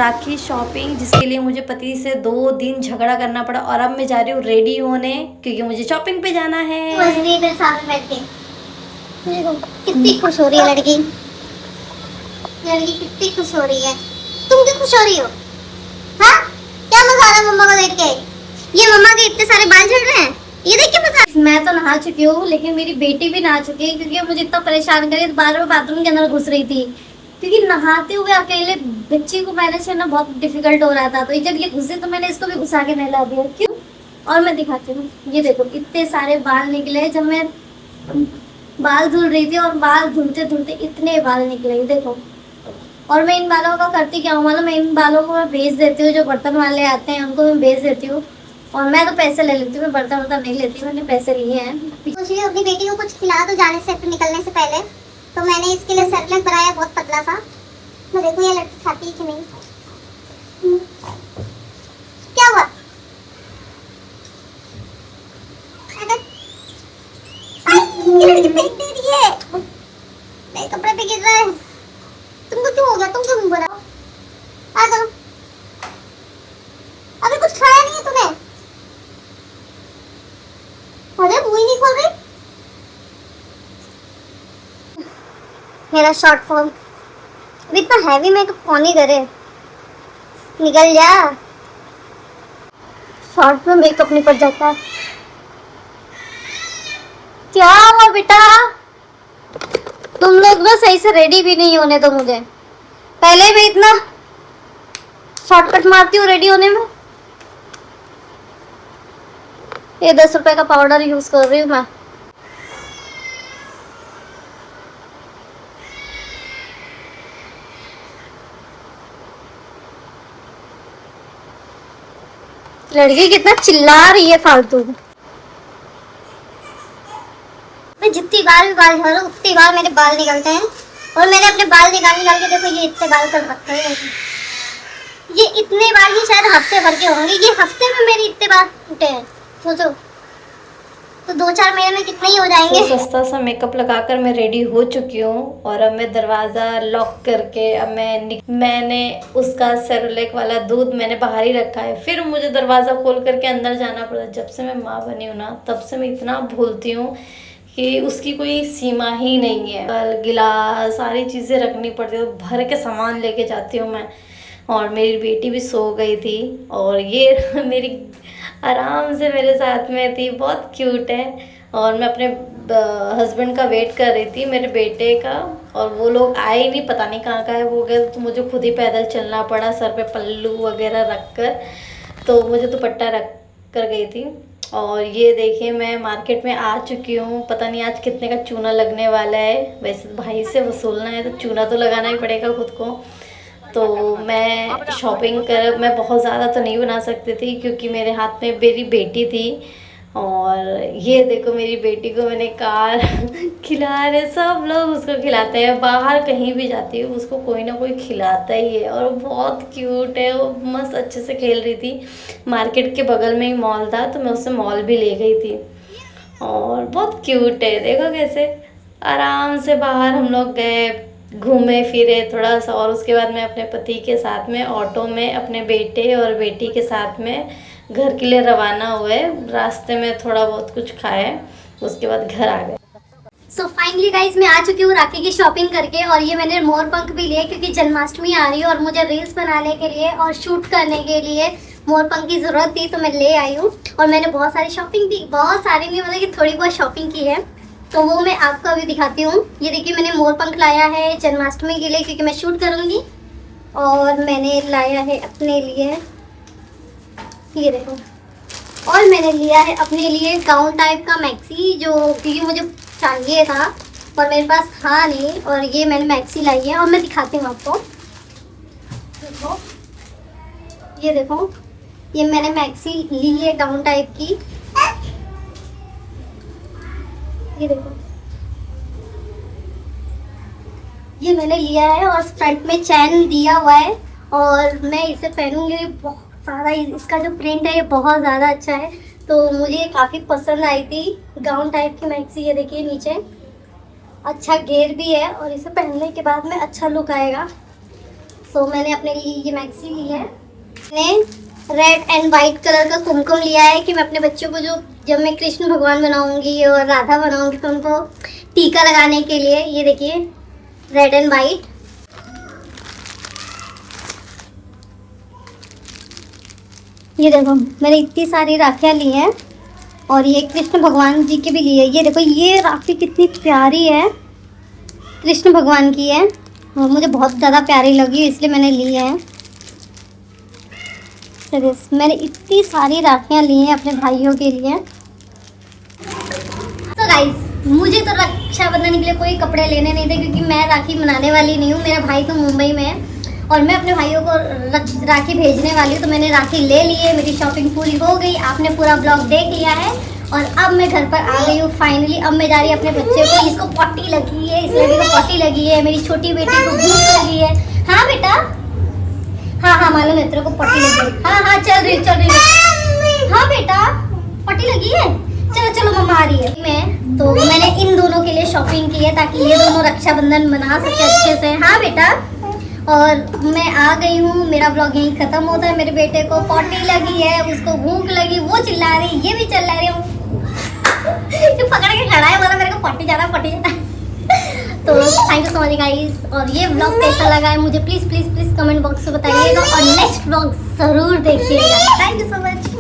राखी shopping, जिसके लिए मुझे पति से 2 दिन झगड़ा करना पड़ा। और अब मैं जा रही हूँ रेडी होने, क्योंकि मुझे शॉपिंग पे जाना है। मेरे साथ बैठ के कितनी खुश हो रही है लड़की। लड़की कितनी खुश हो रही है। तुम क्यों खुश हो रही हो? हाँ, क्या मजा आ रहा है मम्मा को देख के? ये मम्मा के इतने सारे बाल झड़ रहे हैं, ये देख के मजा। मैं तो नहा चुकी हूँ, लेकिन मेरी बेटी भी नहा चुकी है, क्योंकि मुझे इतना परेशान कर रही थी, बार बार बाथरूम के अंदर घुस रही थी। क्योंकि नहाते हुए अकेले बच्चे को मैनेज करना बहुत डिफिकल्ट हो रहा था। तो जब ये घुसे तो मैंने इसको भी घुसा के नहला दिया। क्यों? और मैं दिखाती हूँ, ये देखो इतने सारे बाल निकले जब मैं बाल धुल रही थी, और बाल धुलते धुलते इतने बाल निकले, देखो। और मैं इन बालों का करती क्या हूँ मालूम? मैं इन बालों को मैं बेच देती हूँ, जो बर्तन वाले आते हैं उनको मैं बेच देती हूँ। और मैं तो पैसे ले लेती हूँ, मैं बर्तन वर्तन नहीं लेती, मैंने पैसे लिए हैं। मुझे अपनी बेटी को कुछ खिला दो जाने से, निकलने से पहले। तो मैंने इसके लिए सर्कलेट बनाया बहुत पतला सा। मैं देखो ये लड़की खाती है कि नहीं। क्या हुआ? ये लड़की फेंक दे रही है, मेरे कपड़े पे गिर रहा है। तुमको क्यों हो गया? तुम क्यों बोला? आ जाओ। अभी कुछ खाया नहीं है तूने? अरे मुंह ही नहीं खोल रही। मेरा शॉर्ट फॉर्म इतना हैवी मेकअप कौन ही करे? निकल जा। शॉर्ट में मेकअप निकल जाता है। क्या हुआ बेटा? तुम लोग ना सही से रेडी भी नहीं होने दो मुझे। पहले भी इतना शॉर्टकट मारती हूँ रेडी होने में। ये 10 रुपए का पाउडर यूज कर रही हूँ मैं। लड़की कितना चिल्ला रही है फालतू। मैं जितनी बार भी बाल झाड़ू उतनी बार मेरे बाल निकलते हैं। और मैंने अपने बाल निकाल निकाल के देखो ये इतने बाल कर रखे हैं। ये इतने बाल ही शायद हफ्ते भर के होंगे। ये हफ्ते में मेरे इतने बाल टूटे हैं, सोचो। तो 2-4 महीने में कितने ही हो जाएंगे। तो सस्ता सा मेकअप लगाकर मैं रेडी हो चुकी हूँ। और अब मैं दरवाज़ा लॉक करके अब मैंने उसका सेरेलैक वाला दूध मैंने बाहर ही रखा है। फिर मुझे दरवाज़ा खोल करके अंदर जाना पड़ा। जब से मैं माँ बनी हूँ ना, तब से मैं इतना भूलती हूँ कि उसकी कोई सीमा ही नहीं है। कल गिलास सारी चीज़ें रखनी पड़ती है, तो भर के सामान लेके जाती हूँ मैं। और मेरी बेटी भी सो गई थी, और ये मेरी आराम से मेरे साथ में थी, बहुत क्यूट है। और मैं अपने हस्बैंड का वेट कर रही थी, मेरे बेटे का। और वो लोग आए ही नहीं, पता नहीं कहाँ हो गए। तो मुझे खुद ही पैदल चलना पड़ा, सर पे पल्लू वगैरह रख कर। तो मुझे दुपट्टा रख कर गई थी। और ये देखिए मैं मार्केट में आ चुकी हूँ। पता नहीं आज कितने का चूना लगने वाला है। वैसे तो भाई से वसूलना है तो चूना तो लगाना ही पड़ेगा खुद को। तो मैं मैं बहुत ज़्यादा तो नहीं बना सकती थी, क्योंकि मेरे हाथ में मेरी बेटी थी। और ये देखो मेरी बेटी को मैंने कार खिला रहे, सब लोग उसको खिलाते हैं। बाहर कहीं भी जाती हूँ उसको कोई ना कोई खिलाता ही है। और बहुत क्यूट है, वो मस्त अच्छे से खेल रही थी। मार्केट के बगल में ही मॉल था, तो मैं उसे मॉल भी ले गई थी। और बहुत क्यूट है, देखो कैसे आराम से बाहर हम लोग गए, घूमे फिरे थोड़ा सा। और उसके बाद मैं अपने पति के साथ में ऑटो में अपने बेटे और बेटी के साथ में घर के लिए रवाना हुए। रास्ते में थोड़ा बहुत कुछ खाए, उसके बाद घर आ गए। सो फाइनली गाइज मैं आ चुकी हूँ राखी की शॉपिंग करके। और ये मैंने मोर पंख भी लिए, क्योंकि जन्माष्टमी आ रही है और मुझे रील्स बनाने के लिए और शूट करने के लिए मोर पंख की ज़रूरत थी, तो मैं ले आई हूँ। और मैंने बहुत सारी शॉपिंग की, बहुत सारी नहीं, मतलब कि थोड़ी बहुत शॉपिंग की है, तो वो मैं आपको अभी दिखाती हूँ। ये देखिए मैंने मोर पंख लाया है जन्माष्टमी के लिए, क्योंकि मैं शूट करूँगी। और मैंने लाया है अपने लिए, ये देखो। और मैंने लिया है अपने लिए गाउन टाइप का मैक्सी, जो क्योंकि मुझे चाहिए था और मेरे पास था नहीं। और ये मैंने मैक्सी लाई है, और मैं दिखाती हूँ आपको। देखो, ये देखो, ये मैंने मैक्सी ली है गाउन टाइप की। ये देखो, ये मैंने लिया है और फ्रंट में चैन दिया हुआ है। और मैं इसे पहनूंगी, बहुत ज़्यादा इसका जो प्रिंट है ये बहुत ज़्यादा अच्छा है, तो मुझे काफ़ी पसंद आई थी। गाउन टाइप की मैक्सी, ये देखिए नीचे अच्छा घेर भी है, और इसे पहनने के बाद में अच्छा लुक आएगा। तो मैंने अपने लिए ये मैक्सी ली है। मैंने रेड एंड वाइट कलर का कुमकुम लिया है कि मैं अपने बच्चों को जब मैं कृष्ण भगवान बनाऊंगी और राधा बनाऊंगी तो उनको टीका लगाने के लिए, ये देखिए रेड एंड वाइट। ये देखो मैंने इतनी सारी राखियाँ ली हैं और ये कृष्ण भगवान जी के भी लिए। ये देखो ये राखी कितनी प्यारी है, कृष्ण भगवान की है और मुझे बहुत ज़्यादा प्यारी लगी इसलिए मैंने ली है। मैंने इतनी सारी राखियाँ ली हैं अपने भाइयों के लिए। तो गाइस मुझे तो रक्षाबंधन के लिए कोई कपड़े लेने नहीं थे क्योंकि मैं राखी मनाने वाली नहीं हूँ। मेरा भाई तो मुंबई में है और मैं अपने भाइयों को राखी भेजने वाली हूँ, तो मैंने राखी ले ली है। मेरी शॉपिंग पूरी हो गई, आपने पूरा ब्लॉग देख लिया है और अब मैं घर पर आ गई हूँ फाइनली। अब मैं जा रही हूँ अपने बच्चे को, इसको पट्टी लगी है, इस लड़की को पट्टी लगी है, मेरी छोटी बेटी को भूख लगी है। हाँ बेटा, हाँ मालूम है तेरे को पट्टी लगी है। हाँ चल रही। हाँ बेटा पट्टी लगी है, चलो मम्मा आ रही है। तो मैंने इन दोनों के लिए शॉपिंग की है ताकि ये दोनों रक्षाबंधन मना सके अच्छे से। हाँ बेटा, और मैं आ गई हूँ, मेरा ब्लॉग यहीं खत्म होता है। मेरे बेटे को पॉटी लगी है, उसको भूख लगी, वो चिल्ला रही, ये भी चिल्ला रही हूँ। तो पकड़ के खड़ा है, बोला मेरे को पॉटी जाना तो thank you so much guys. और ये ब्लॉग कैसा लगा है मुझे प्लीज कमेंट बॉक्स में बताइएगा और नेक्स्ट ब्लॉग जरूर देखिएगा। Thank you so much.